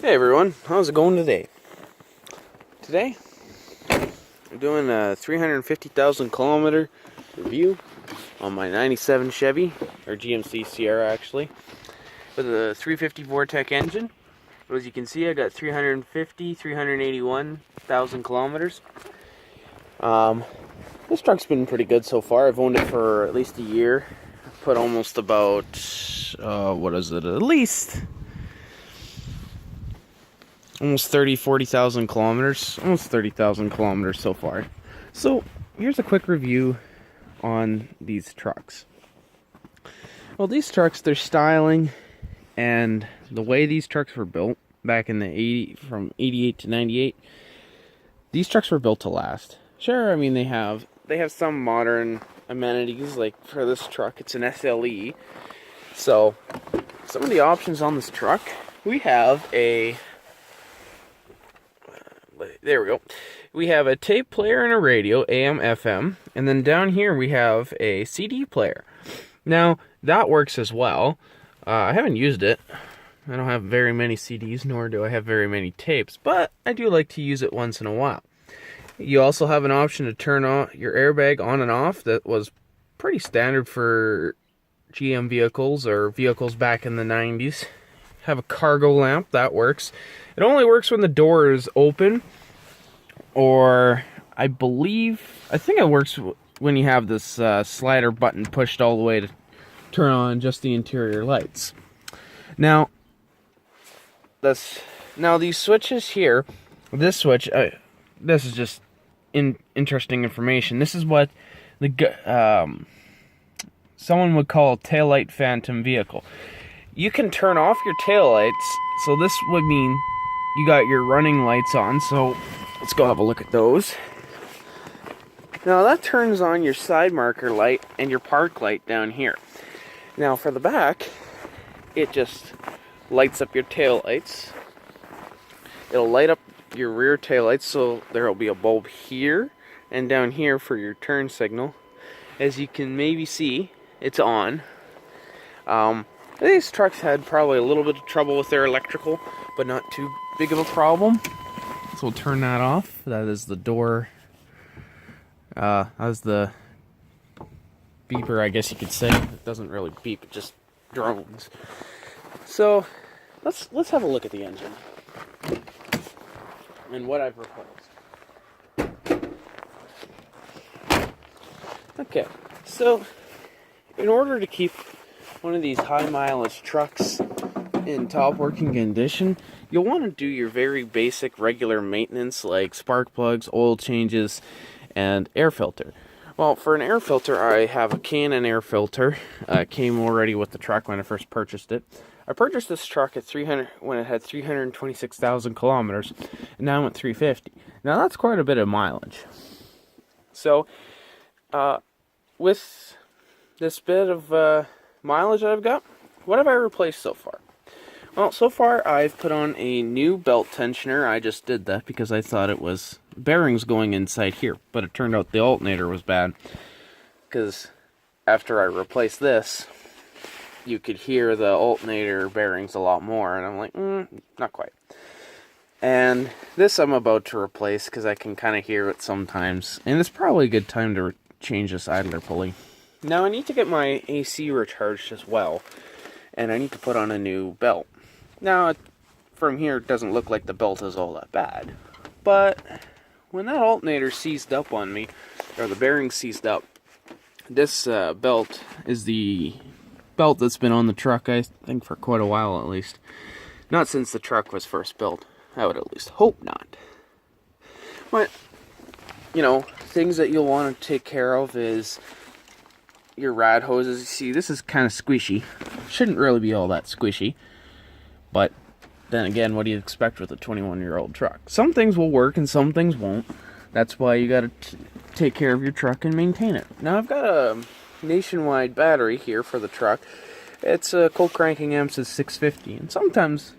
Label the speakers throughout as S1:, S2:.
S1: Hey everyone, how's it going today? Today, I'm doing a 350,000 kilometer review on my 97 Chevy, or GMC Sierra actually, with a 350 Vortec engine. As you can see, I got 381,000 kilometers. This truck's been pretty good so far. I've owned it for at least a year. I've put almost about, at least almost 40,000 kilometers, almost 30,000 kilometers so far. So here's a quick review on these trucks. Well, these trucks, their styling and the way these trucks were built back in the from 88 to 98, these trucks were built to last. Sure, I mean they have some modern amenities, like for this truck it's an SLE. So some of the options on this truck, we have there we go. We have a tape player and a radio, AM, FM, and then down here we have a CD player. Now, that works as well. I haven't used it. I don't have very many CDs, nor do I have very many tapes, but I do like to use it once in a while. You also have an option to turn on your airbag on and off. That was pretty standard for GM vehicles or vehicles back in the 90s. Have a cargo lamp, that works. It only works when the door is open, or I think it works when you have this slider button pushed all the way to turn on just the interior lights. Now these switches here, this switch, this is just interesting information. This is what someone would call a taillight phantom vehicle. You can turn off your taillights, so this would mean you got your running lights on, so let's go have a look at those. Now that turns on your side marker light and your park light down here. Now for the back, it just lights up your taillights. It'll light up your rear taillights, so there will be a bulb here and down here for your turn signal. As you can maybe see, it's on. These trucks had probably a little bit of trouble with their electrical, but not too big of a problem. So we'll turn that off. That is the door. That's the beeper, I guess you could say. It doesn't really beep, it just drones. So let's have a look at the engine and what I've replaced. Okay, so in order to keep one of these high mileage trucks in top working condition, you'll want to do your very basic regular maintenance like spark plugs, oil changes, and air filter. Well, for an air filter, I have a Canon air filter. Came already with the truck when I first purchased it. I purchased this truck at 300 when it had 326,000 kilometers, and now I'm at 350. Now that's quite a bit of mileage. So, with this bit of mileage I've got, what have I replaced so far? Well, so far I've put on a new belt tensioner. I just did that because I thought it was bearings going inside here, but it turned out the alternator was bad, because after I replaced this, you could hear the alternator bearings a lot more, and I'm like, not quite. And this I'm about to replace because I can kind of hear it sometimes, and it's probably a good time to change this idler pulley. Now I need to get my AC recharged as well, and I need to put on a new belt. Now, from here it doesn't look like the belt is all that bad, but when that alternator seized up on me, or the bearing seized up, this belt is the belt that's been on the truck, I think, for quite a while at least. Not since the truck was first built. I would at least hope not. But, you know, things that you'll want to take care of is your rad hoses. You see, this is kind of squishy. Shouldn't really be all that squishy. But then again, what do you expect with a 21-year-old truck? Some things will work and some things won't. That's why you got to take care of your truck and maintain it. Now I've got a Nationwide battery here for the truck. It's a Cold Cranking AMSYS 650, and sometimes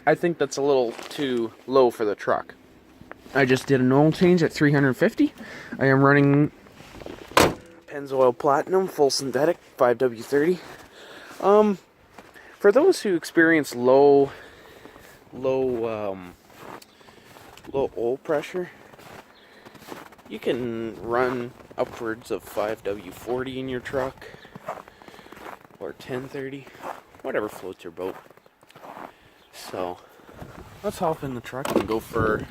S1: I think that's a little too low for the truck. I just did an oil change at 350. I am running Pennzoil Platinum full synthetic 5W30. For those who experience low low oil pressure, you can run upwards of 5W40 in your truck, or 1030, whatever floats your boat. So let's hop in the truck and go for,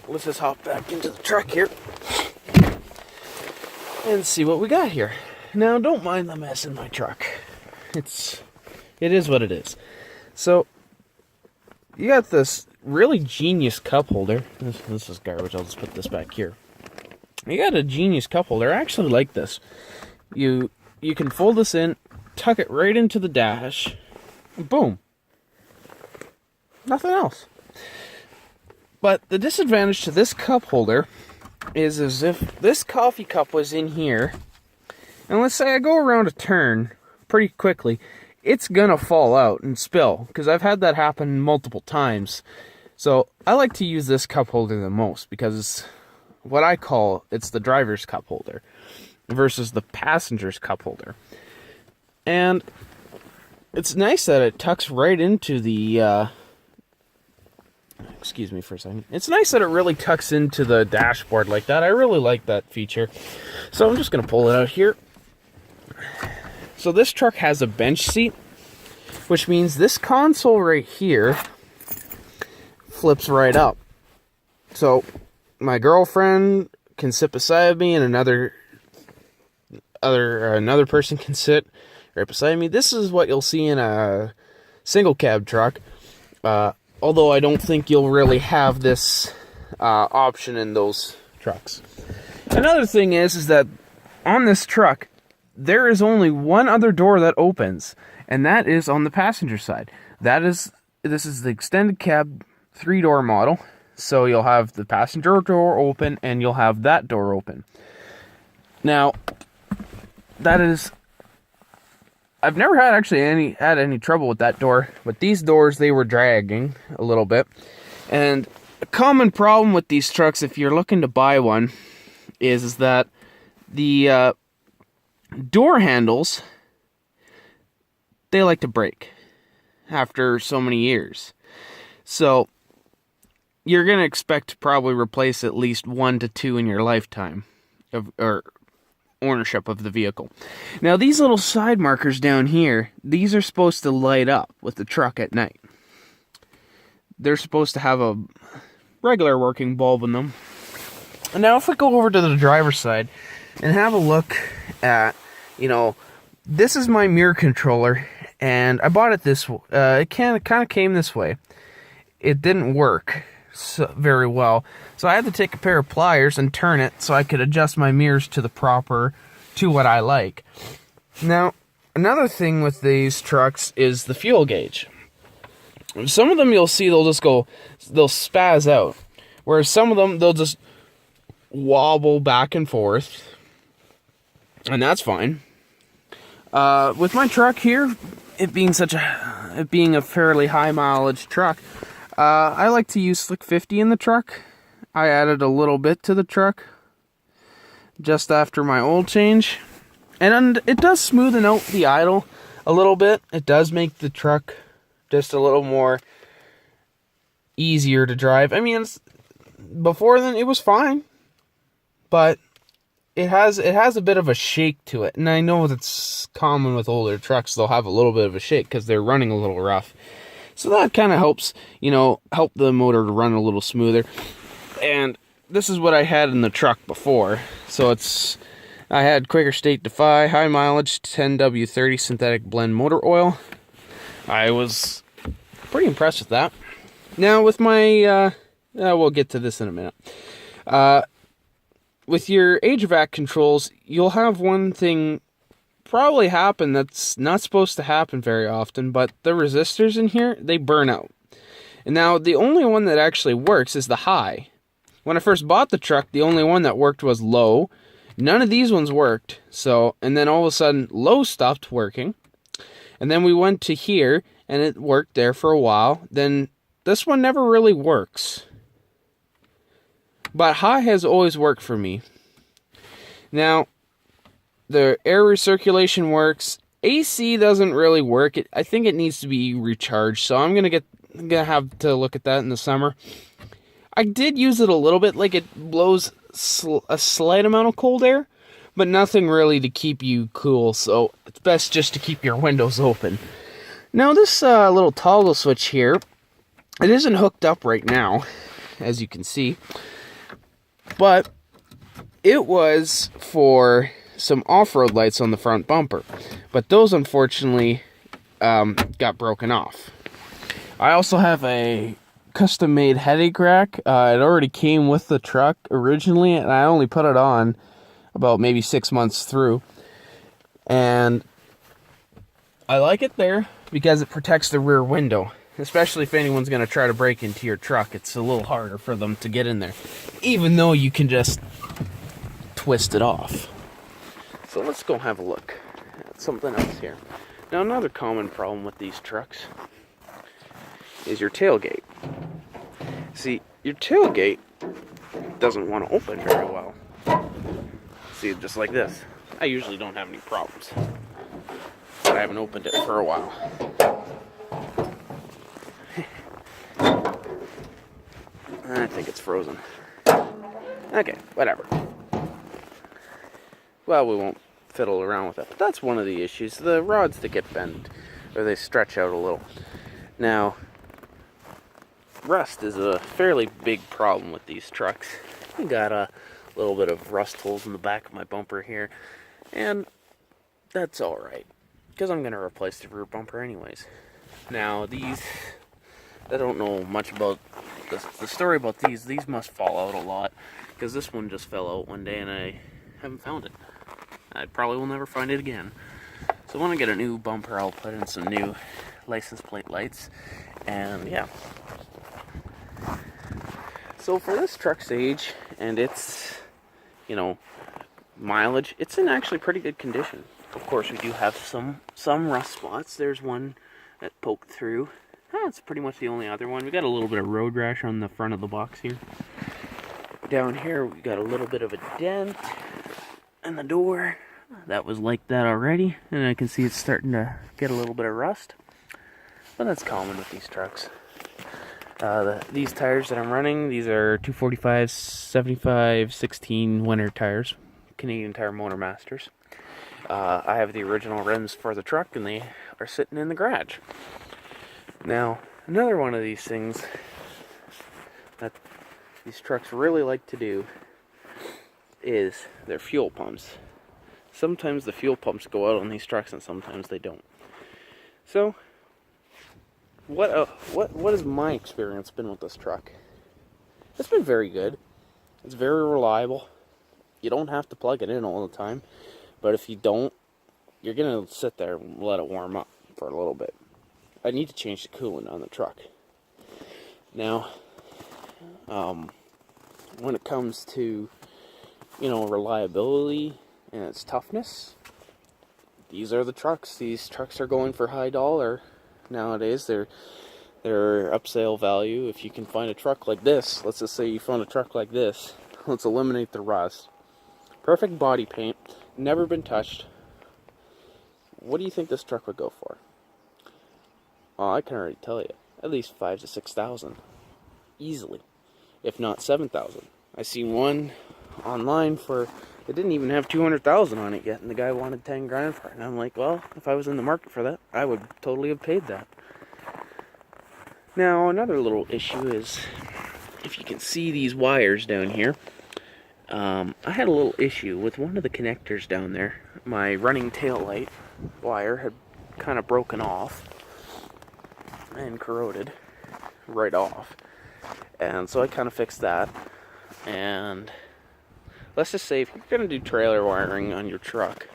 S1: let's just hop back into the truck here and see what we got here. Now, don't mind the mess in my truck. It is what it is. So, you got this really genius cup holder. This is garbage. I'll just put this back here. You got a genius cup holder. I actually like this. You can fold this in, tuck it right into the dash, and boom. Nothing else. But the disadvantage to this cup holder is as if this coffee cup was in here, and let's say I go around a turn pretty quickly, it's gonna fall out and spill, because I've had that happen multiple times. So I like to use this cup holder the most, because it's what I call, it's the driver's cup holder versus the passenger's cup holder. And it's nice that it tucks right into the excuse me for a second. It's nice that it really tucks into the dashboard like that. I really like that feature. So I'm just going to pull it out here. So this truck has a bench seat, which means this console right here flips right up. So my girlfriend can sit beside me, and another person can sit right beside me. This is what you'll see in a single cab truck. Although I don't think you'll really have this option in those trucks. Another thing is that on this truck, there is only one other door that opens, and that is on the passenger side. This is the extended cab 3-door model, so you'll have the passenger door open, and you'll have that door open. Now, I've never had any trouble with that door, but these doors, they were dragging a little bit. And a common problem with these trucks, if you're looking to buy one, is that the door handles, they like to break after so many years. So you're going to expect to probably replace at least 1 to 2 in your lifetime or ownership of the vehicle. Now, these little side markers down here, these are supposed to light up with the truck at night. They're supposed to have a regular working bulb in them. And now if we go over to the driver's side and have a look at, this is my mirror controller, and I bought it this way. It kind of came this way. It didn't work very well, so I had to take a pair of pliers and turn it so I could adjust my mirrors to what I like. Now, another thing with these trucks is the fuel gauge. Some of them you'll see they'll spaz out, whereas some of them they'll just wobble back and forth, and that's fine. With my truck here, it being a fairly high mileage truck, I like to use Slick 50 in the truck. I added a little bit to the truck just after my oil change, and it does smoothen out the idle a little bit. It does make the truck just a little more easier to drive. I mean, before then it was fine, but it has a bit of a shake to it, and I know that's common with older trucks. They'll have a little bit of a shake because they're running a little rough. So that kind of helps, help the motor to run a little smoother. And this is what I had in the truck before. So I had Quaker State Defy, high mileage, 10W30 synthetic blend motor oil. I was pretty impressed with that. Now with my, we'll get to this in a minute. With your HVAC controls, you'll have one thing probably happen that's not supposed to happen very often, but the resistors in here, they burn out. And now the only one that actually works is the high. When I first bought the truck, the only one that worked was low. None of these ones worked. And then all of a sudden, low stopped working. And then we went to here, and it worked there for a while. Then this one never really works. But high has always worked for me. Now, the air recirculation works. AC doesn't really work. I think it needs to be recharged. So I'm going to get I'm gonna have to look at that in the summer. I did use it a little bit, like it blows a slight amount of cold air, but nothing really to keep you cool, so it's best just to keep your windows open. Now this little toggle switch here, it isn't hooked up right now, as you can see, but it was for some off-road lights on the front bumper, but those unfortunately got broken off. I also have a custom-made headache rack. It already came with the truck originally, and I only put it on about maybe 6 months through. And I like it there because it protects the rear window, especially if anyone's going to try to break into your truck. It's a little harder for them to get in there, even though you can just twist it off. So let's go have a look at something else here. Now, another common problem with these trucks is your tailgate. See, your tailgate doesn't want to open very well. See, just like this. I usually don't have any problems, but I haven't opened it for a while. I think it's frozen. Okay, whatever. Well, we won't fiddle around with it, but that's one of the issues. The rods that get bent, or they stretch out a little. Now, rust is a fairly big problem with these trucks. I got a little bit of rust holes in the back of my bumper here, and that's alright, because I'm going to replace the rear bumper anyways. Now, these, I don't know much about the story about these. These must fall out a lot, because this one just fell out one day and I haven't found it. I probably will never find it again. So when I get a new bumper, I'll put in some new license plate lights, and yeah. So for this truck's age and its, mileage, it's in actually pretty good condition. Of course, we do have some rust spots. There's one that poked through. That's pretty much the only other one. We got a little bit of road rash on the front of the box here. Down here, we got a little bit of a dent in the door. That was like that already, and I can see it's starting to get a little bit of rust. But that's common with these trucks. These tires that I'm running, these are 245 75 16 winter tires, Canadian Tire Motor Masters. I have the original rims for the truck, and they are sitting in the garage. Now, another one of these things that these trucks really like to do is their fuel pumps. Sometimes the fuel pumps go out on these trucks, and sometimes they don't. So, what has my experience been with this truck? It's been very good. It's very reliable. You don't have to plug it in all the time, but if you don't, you're gonna sit there and let it warm up for a little bit. I need to change the coolant on the truck. Now, when it comes to, reliability and its toughness, these are the trucks. These trucks are going for high dollar nowadays. They're upsale value. If you can find a truck like this, let's just say you found a truck like this, let's eliminate the rust. Perfect body paint, never been touched. What do you think this truck would go for? Oh, I can already tell you, at least 5,000 to 6,000, easily, if not 7,000. I seen one online for, it didn't even have 200,000 on it yet, and the guy wanted 10 grand for it. And I'm like, well, if I was in the market for that, I would totally have paid that. Now, another little issue is, if you can see these wires down here, I had a little issue with one of the connectors down there. My running tail light wire had kind of broken off and corroded right off, and so I kind of fixed that. And let's just say, if you're going to do trailer wiring on your truck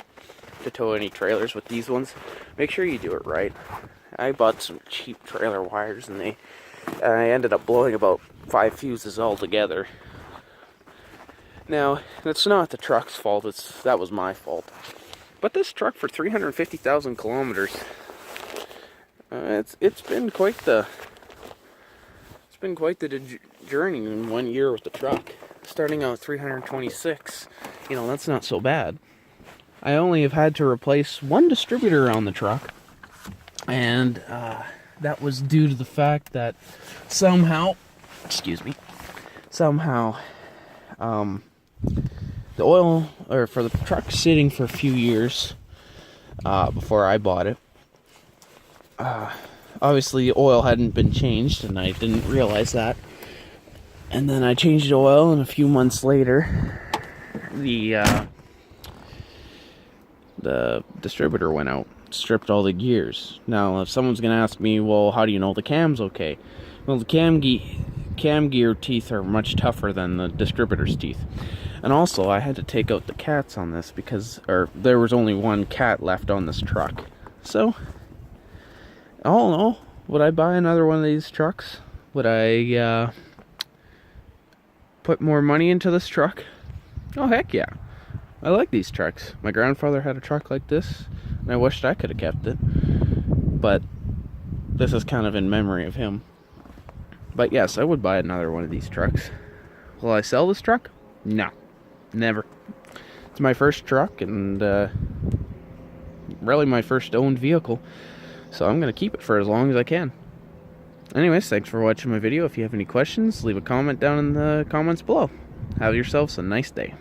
S1: to tow any trailers with these ones, make sure you do it right. I bought some cheap trailer wires, and I ended up blowing about 5 fuses altogether. Now, it's not the truck's fault, that was my fault. But this truck, for 350,000 kilometers, it's been quite the journey in 1 year with the truck. Starting out at 326, that's not so bad. I only have had to replace one distributor on the truck, and that was due to the fact that somehow, the oil, or for the truck sitting for a few years before I bought it, obviously the oil hadn't been changed, and I didn't realize that. And then I changed the oil, and a few months later, the distributor went out, stripped all the gears. Now, if someone's going to ask me, well, how do you know the cam's okay? Well, the cam gear teeth are much tougher than the distributor's teeth. And also, I had to take out the cats on this because, there was only one cat left on this truck. So, all in all, would I buy another one of these trucks? Would I put more money into this truck? Oh, heck yeah. I like these trucks. My grandfather had a truck like this, and I wished I could have kept it. But this is kind of in memory of him. But yes, I would buy another one of these trucks. Will I sell this truck? No. Never. It's my first truck, and really my first owned vehicle. So I'm going to keep it for as long as I can. Anyways, thanks for watching my video. If you have any questions, leave a comment down in the comments below. Have yourselves a nice day.